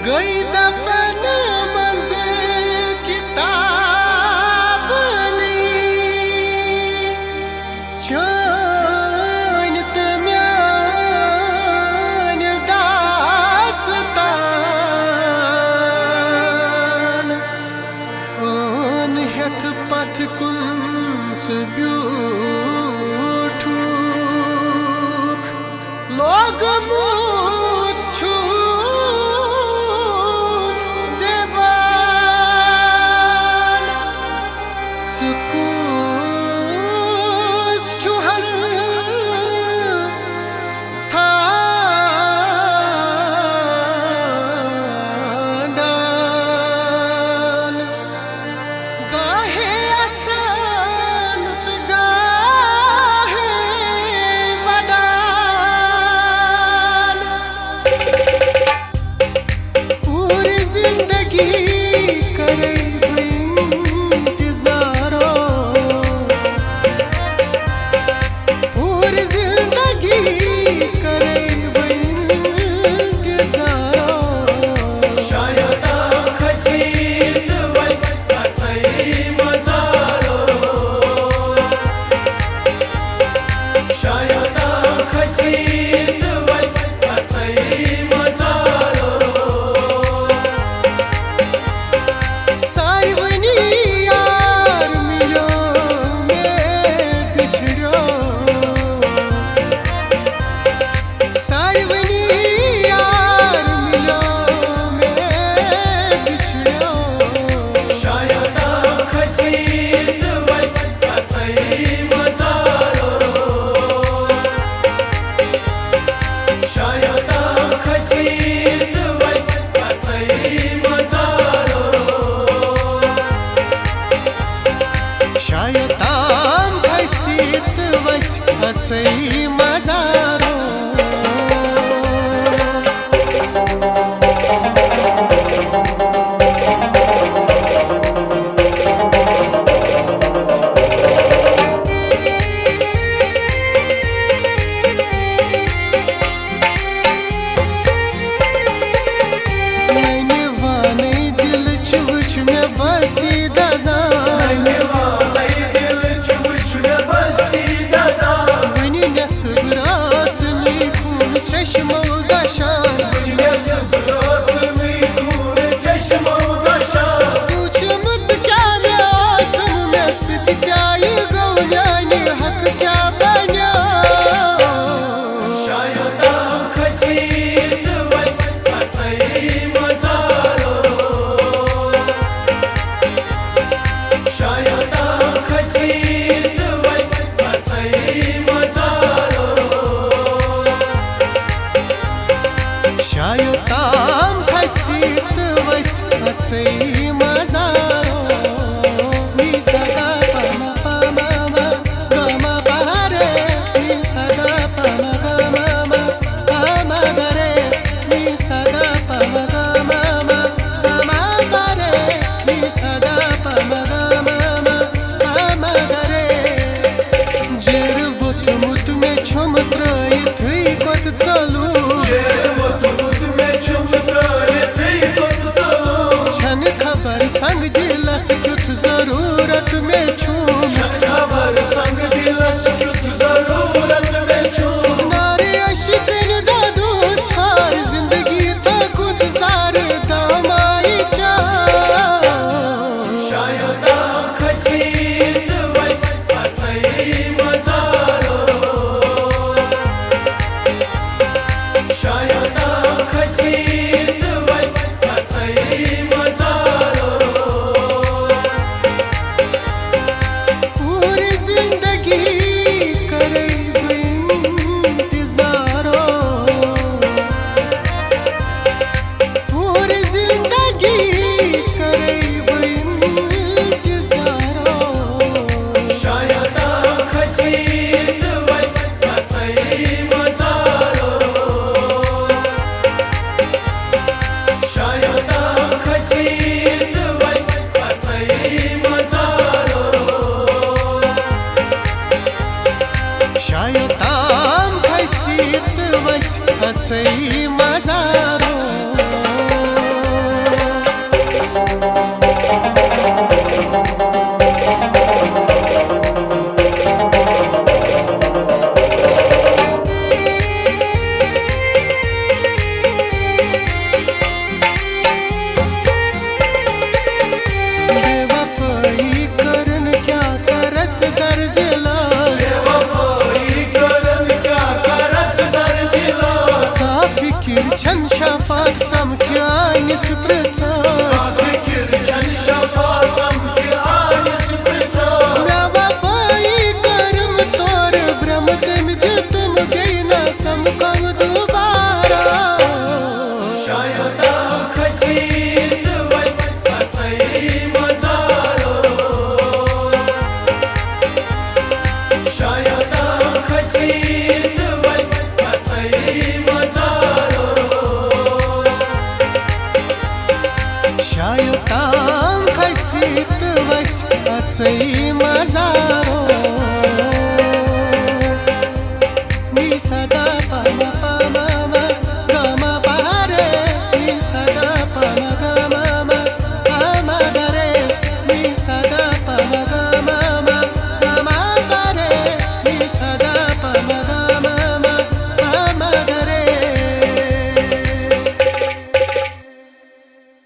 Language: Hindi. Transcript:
गई दफन मज किताब नहीं चैन म्यान दास्तान ओन हेथ पथ कुंच ब्यूठुक लोग मूत छूत देवान सुकूस चुहर छाडान गाहे आसान तो गाहे वडान पूरी जिंदगी करे इंतजारो पूरी जिंदगी करे इंतजारो शायद खसीद वस सही मजारो शायद खसीद वस सही मजारो साइवनी यार मिलो में बिछड़ो साइवनी यार मिलो में बिछड़ो शायद खसीद वस सही मजारो शायद खसीद वस सही मजारो शायताम खसीत वस सही मजारो मैंने वाने दिल चुच में बस्ती दजान वनी नसरात नी खून चश्मो गशान सूच मुद क्या व्यासन में सिद्ध क्या ये गौयानी हक क्या बन्या शायताम खसीत वस सही मजारो मी सदा पमा पमा गमा पारे मी सदा पमा गमा पमा गरे मी सदा पमा गमा पमा पारे मी सदा पमा गमा पमा गरे जर बुत मुत में छुमत्र थई कोत चलू छन खबर संग दिलस कुछ जरूरत में छूम नारे अशिकन दादूस हार जिंदगी तक उस सार दामाई चा पूरी जिंदगी करे इंतजारो पूरी जिंदगी करे इंतजारो शायद खसीद वस सही मजारो शायद खसीद वस सही मजारो शायताम खसीत वस सही मजारो आनिस पृछस गिरजन शफासम के आनिस पृछस मैं वफाई करम तोर ब्रह्म तिम तुम गई न समकव दोबारा शायद खसी